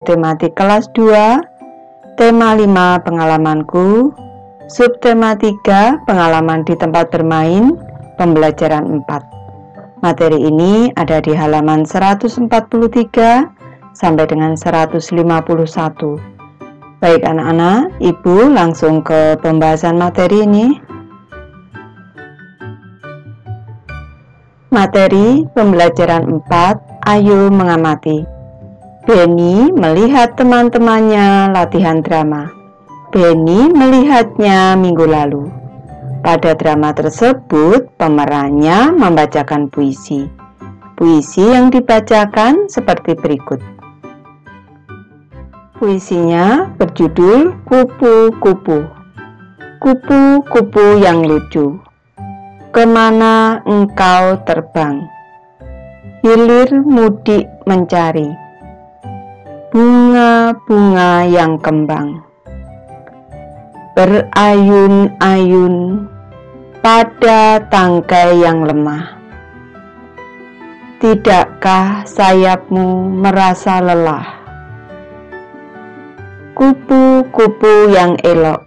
tematik kelas 2, tema 5 pengalamanku, subtema 3 pengalaman di tempat bermain, pembelajaran 4. Materi ini ada di halaman 143 sampai dengan 151. Baik anak-anak, Ibu langsung ke pembahasan materi ini. Materi pembelajaran 4, ayo mengamati. Benny melihat teman-temannya latihan drama. Benny melihatnya minggu lalu. Pada drama tersebut, pemerannya membacakan puisi. Puisi yang dibacakan seperti berikut. Puisinya berjudul Kupu-kupu. Kupu-kupu yang lucu, kemana engkau terbang? Hilir mudik mencari bunga-bunga yang kembang. Berayun-ayun pada tangkai yang lemah. Tidakkah sayapmu merasa lelah? Kupu-kupu yang elok,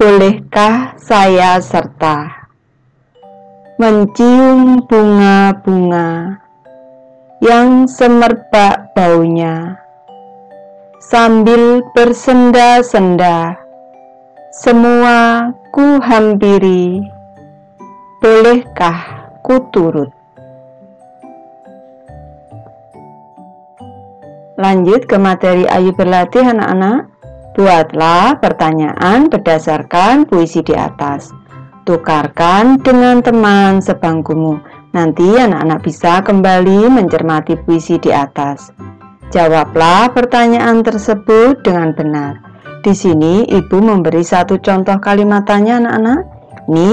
bolehkah saya serta mencium bunga-bunga yang semerbak baunya, sambil bersenda-senda semua ku hampiri, bolehkah ku turut? Lanjut ke materi ayo berlatih anak-anak. Buatlah pertanyaan berdasarkan puisi di atas. Tukarkan dengan teman sebangkumu. Nanti anak-anak bisa kembali mencermati puisi di atas. Jawablah pertanyaan tersebut dengan benar. Di sini Ibu memberi satu contoh kalimat tanya anak-anak. Ini,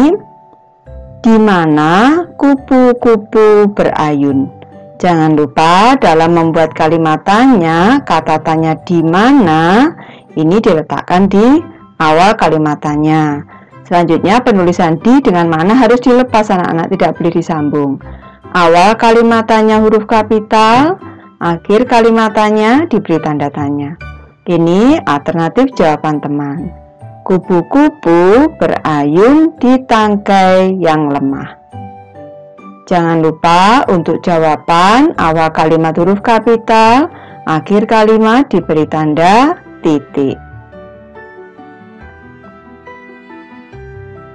di mana kupu-kupu berayun? Jangan lupa dalam membuat kalimat tanya, kata tanya di mana ini diletakkan di awal kalimat tanya. Selanjutnya penulisan di dengan mana harus dilepas anak-anak, tidak boleh disambung. Awal kalimat tanya huruf kapital, akhir kalimat tanya diberi tanda tanya. Ini alternatif jawaban teman. Kupu-kupu berayun di tangkai yang lemah. Jangan lupa untuk jawaban awal kalimat huruf kapital, akhir kalimat diberi tanda titik.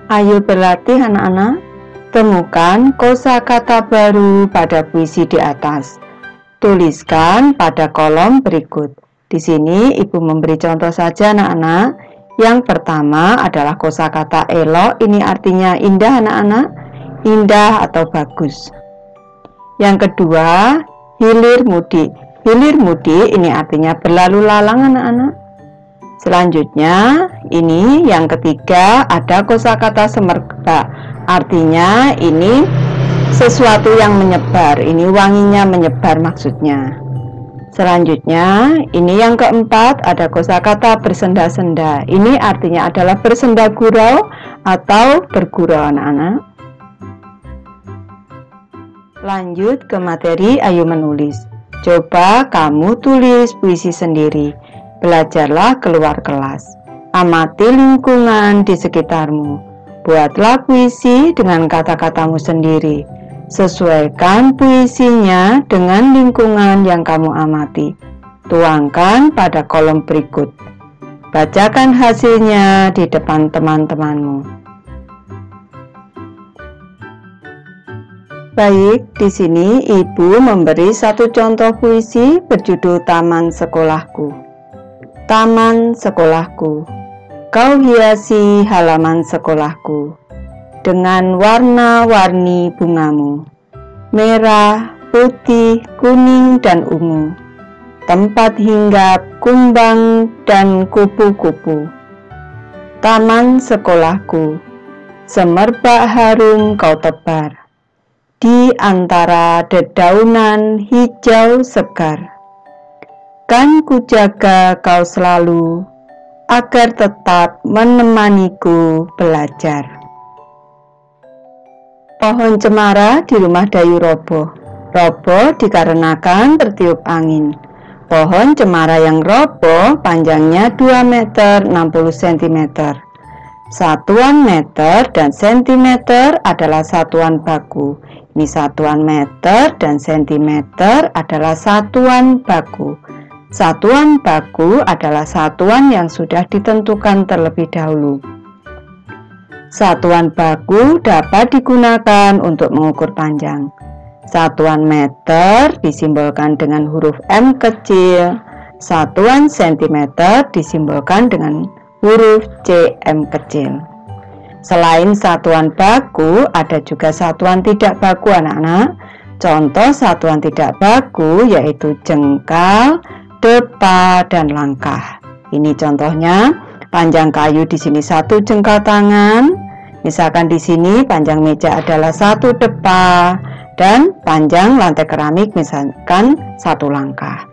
Ayo berlatih anak-anak. Temukan kosakata baru pada puisi di atas. Tuliskan pada kolom berikut. Di sini Ibu memberi contoh saja anak-anak. Yang pertama adalah kosakata elok, ini artinya indah anak-anak. Indah atau bagus. Yang kedua, hilir mudik. Hilir mudik ini artinya berlalu lalang anak-anak. Selanjutnya, ini yang ketiga ada kosakata semerbak. Artinya ini sesuatu yang menyebar. Ini wanginya menyebar maksudnya. Selanjutnya, ini yang keempat ada kosakata bersenda-senda. Ini artinya adalah bersenda gurau atau bergurau anak-anak. Lanjut ke materi ayo menulis. Coba kamu tulis puisi sendiri. Belajarlah keluar kelas. Amati lingkungan di sekitarmu. Buatlah puisi dengan kata-katamu sendiri. Sesuaikan puisinya dengan lingkungan yang kamu amati. Tuangkan pada kolom berikut. Bacakan hasilnya di depan teman-temanmu. Baik, di sini Ibu memberi satu contoh puisi berjudul Taman Sekolahku. Taman sekolahku, kau hiasi halaman sekolahku dengan warna-warni bungamu, merah, putih, kuning, dan ungu. Tempat hinggap kumbang dan kupu-kupu. Taman sekolahku, semerbak harum kau tebar di antara dedaunan hijau segar. Kan ku jaga kau selalu, agar tetap menemaniku belajar. Pohon cemara di rumah Dayu roboh. Roboh dikarenakan tertiup angin. Pohon cemara yang roboh panjangnya 2 meter 60 cm. Satuan meter dan sentimeter adalah satuan baku. Ini satuan meter dan sentimeter adalah satuan baku. Satuan baku adalah satuan yang sudah ditentukan terlebih dahulu. Satuan baku dapat digunakan untuk mengukur panjang. Satuan meter disimbolkan dengan huruf M kecil. Satuan sentimeter disimbolkan dengan huruf cm kecil. Selain satuan baku, ada juga satuan tidak baku anak-anak. Contoh satuan tidak baku yaitu jengkal, depa, dan langkah. Ini contohnya, panjang kayu di sini 1 jengkal tangan. Misalkan di sini panjang meja adalah 1 depa dan panjang lantai keramik misalkan 1 langkah.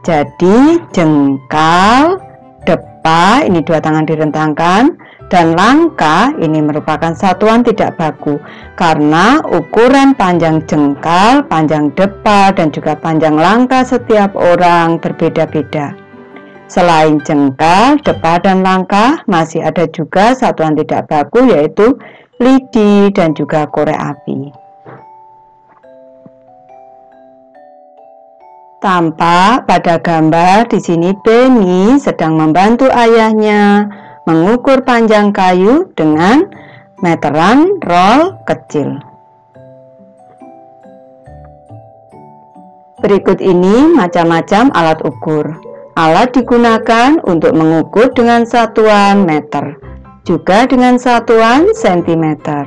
Jadi jengkal, depa ini 2 tangan direntangkan, dan langkah ini merupakan satuan tidak baku karena ukuran panjang jengkal, panjang depa, dan juga panjang langkah setiap orang berbeda-beda. Selain jengkal, depa, dan langkah, masih ada juga satuan tidak baku yaitu lidi dan juga korek api. Tampak pada gambar di sini Benny sedang membantu ayahnya mengukur panjang kayu dengan meteran roll kecil. Berikut ini macam-macam alat ukur. Alat digunakan untuk mengukur dengan satuan meter, juga dengan satuan sentimeter.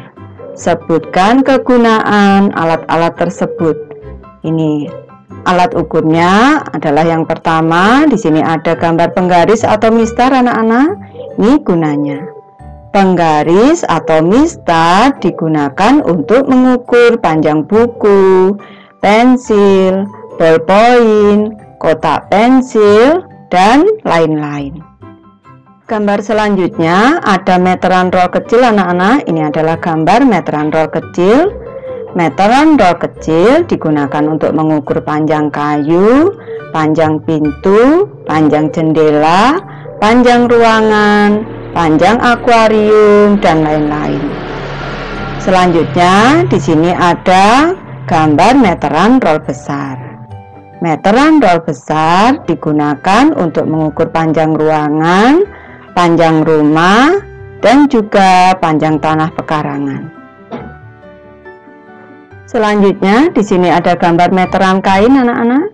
Sebutkan kegunaan alat-alat tersebut. Ini alat ukurnya adalah yang pertama, di sini ada gambar penggaris atau mistar anak-anak. Ini gunanya. Penggaris atau mistar digunakan untuk mengukur panjang buku, pensil, ballpoint, kotak pensil, dan lain-lain. Gambar selanjutnya ada meteran roll kecil anak-anak. Ini adalah gambar meteran roll kecil. Meteran roll kecil digunakan untuk mengukur panjang kayu, panjang pintu, panjang jendela, panjang ruangan, panjang akuarium, dan lain-lain. Selanjutnya di sini ada gambar meteran roll besar. Meteran roll besar digunakan untuk mengukur panjang ruangan, panjang rumah, dan juga panjang tanah pekarangan. Selanjutnya di sini ada gambar meteran kain anak-anak.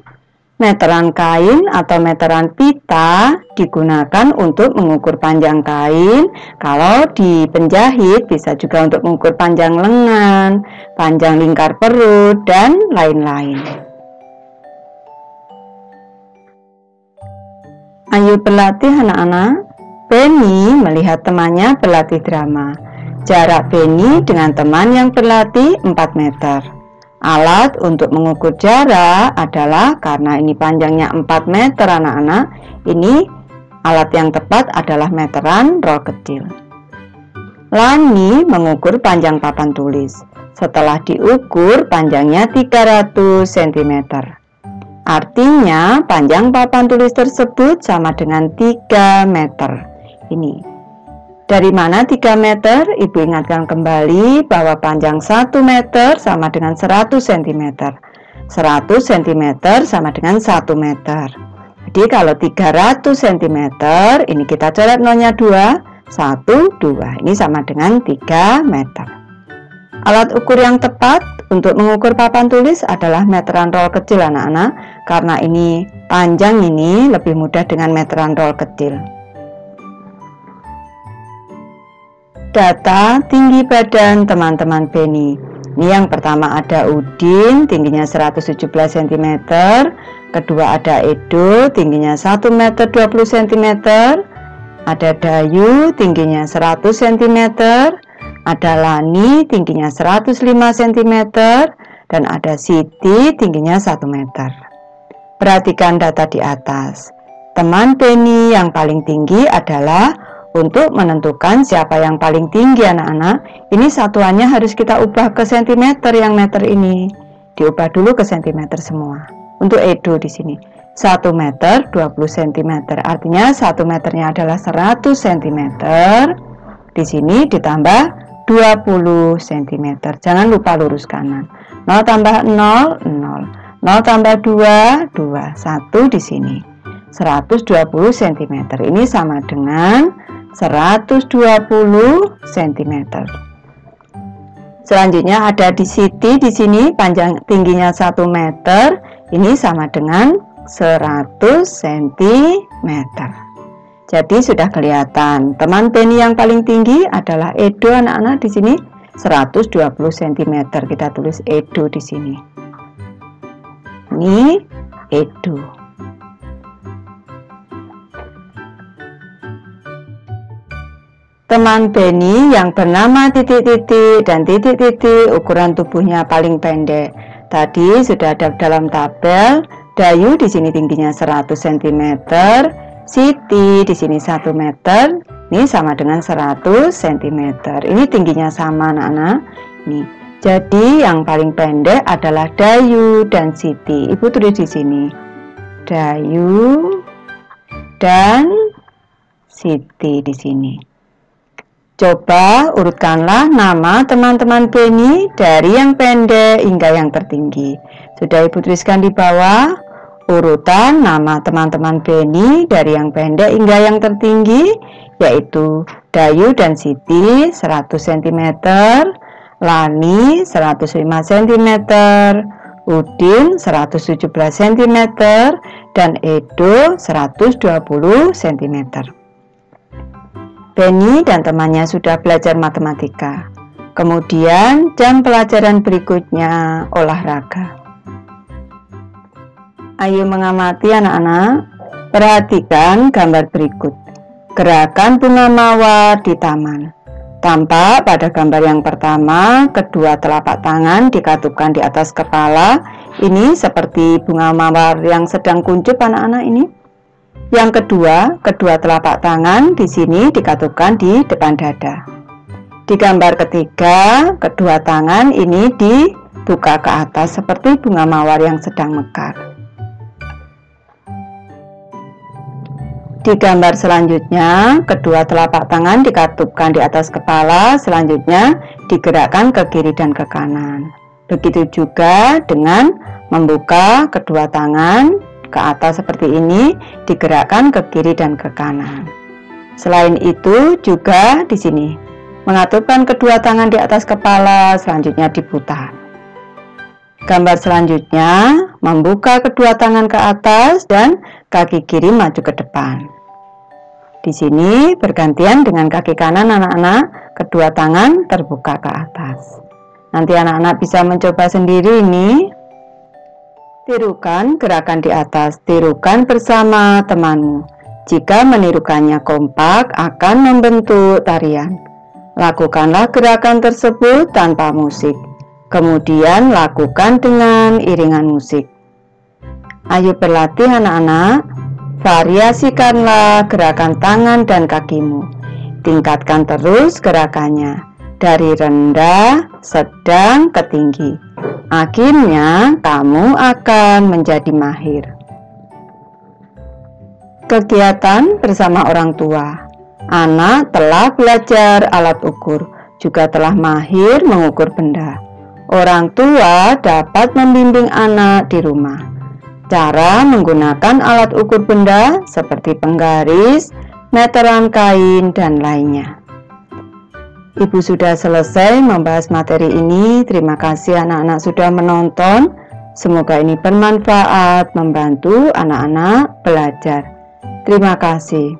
Meteran kain atau meteran pita digunakan untuk mengukur panjang kain. Kalau di penjahit bisa juga untuk mengukur panjang lengan, panjang lingkar perut, dan lain-lain. Ayo berlatih anak-anak. Benny melihat temannya berlatih drama. Jarak Benny dengan teman yang berlatih 4 meter. Alat untuk mengukur jarak adalah, karena ini panjangnya 4 meter anak-anak, ini alat yang tepat adalah meteran roll kecil. Lani mengukur panjang papan tulis. Setelah diukur panjangnya 300 cm. Artinya panjang papan tulis tersebut sama dengan 3 meter. Ini dari mana 3 meter? Ibu ingatkan kembali bahwa panjang 1 meter sama dengan 100 cm. 100 cm sama dengan 1 meter. Jadi kalau 300 cm, ini kita coret nolnya 2, 1, 2. Ini sama dengan 3 meter. Alat ukur yang tepat untuk mengukur papan tulis adalah meteran roll kecil anak-anak, karena ini panjang ini lebih mudah dengan meteran roll kecil. Data tinggi badan teman-teman Benny. Ini yang pertama ada Udin, tingginya 117 cm. Kedua ada Edo, tingginya 1 meter 20 cm. Ada Dayu, tingginya 100 cm. Ada Lani, tingginya 105 cm. Dan ada Siti, tingginya 1 meter. Perhatikan data di atas. Teman Benny yang paling tinggi adalah, untuk menentukan siapa yang paling tinggi anak-anak, ini satuannya harus kita ubah ke cm, yang meter ini diubah dulu ke cm semua. Untuk Edo di sini 1 meter 20 cm. Artinya 1 meternya adalah 100 cm. Di sini ditambah 20 cm. Jangan lupa lurus kanan. 0 tambah 0, 0. 0 tambah 2, 2. 1 di sini. 120 cm. Ini sama dengan 120 cm. Selanjutnya ada di Siti di sini panjang tingginya 1 meter. Ini sama dengan 100 cm. Jadi sudah kelihatan teman Penny yang paling tinggi adalah Edo anak-anak di sini 120 cm. Kita tulis Edo di sini. Ini Edo. Teman Penny yang bernama titik-titik dan titik-titik ukuran tubuhnya paling pendek. Tadi sudah ada dalam tabel. Dayu di sini tingginya 100 cm. Siti di sini 1 meter. Ini sama dengan 100 cm. Ini tingginya sama anak-anak. Nih. Jadi yang paling pendek adalah Dayu dan Siti. Ibu tulis di sini. Dayu dan Siti di sini. Coba urutkanlah nama teman-teman Penny dari yang pendek hingga yang tertinggi. Sudah Ibu tuliskan di bawah urutan nama teman-teman Penny dari yang pendek hingga yang tertinggi, yaitu Dayu dan Siti 100 cm, Lani 105 cm, Udin 117 cm, dan Edo 120 cm. Penny dan temannya sudah belajar matematika. Kemudian jam pelajaran berikutnya olahraga. Ayo mengamati anak-anak. Perhatikan gambar berikut. Gerakan bunga mawar di taman. Tampak pada gambar yang pertama, kedua telapak tangan dikatupkan di atas kepala. Ini seperti bunga mawar yang sedang kuncup anak-anak ini. Yang kedua, kedua telapak tangan di sini dikatupkan di depan dada. Di gambar ketiga, kedua tangan ini dibuka ke atas seperti bunga mawar yang sedang mekar. Di gambar selanjutnya, kedua telapak tangan dikatupkan di atas kepala, selanjutnya digerakkan ke kiri dan ke kanan. Begitu juga dengan membuka kedua tangan ke atas seperti ini, digerakkan ke kiri dan ke kanan. Selain itu juga di sini mengatupkan kedua tangan di atas kepala, selanjutnya diputar. Gambar selanjutnya membuka kedua tangan ke atas dan kaki kiri maju ke depan. Di sini bergantian dengan kaki kanan anak-anak, kedua tangan terbuka ke atas. Nanti anak-anak bisa mencoba sendiri ini. Tirukan gerakan di atas, tirukan bersama temanmu. Jika menirukannya kompak akan membentuk tarian. Lakukanlah gerakan tersebut tanpa musik. Kemudian lakukan dengan iringan musik. Ayo berlatih anak-anak. Variasikanlah gerakan tangan dan kakimu. Tingkatkan terus gerakannya dari rendah, sedang ke tinggi. Akhirnya kamu akan menjadi mahir. Kegiatan bersama orang tua. Anak telah belajar alat ukur, juga telah mahir mengukur benda. Orang tua dapat membimbing anak di rumah. Cara menggunakan alat ukur benda seperti penggaris, meteran kain, dan lainnya. Ibu sudah selesai membahas materi ini. Terima kasih anak-anak sudah menonton. Semoga ini bermanfaat, membantu anak-anak belajar. Terima kasih.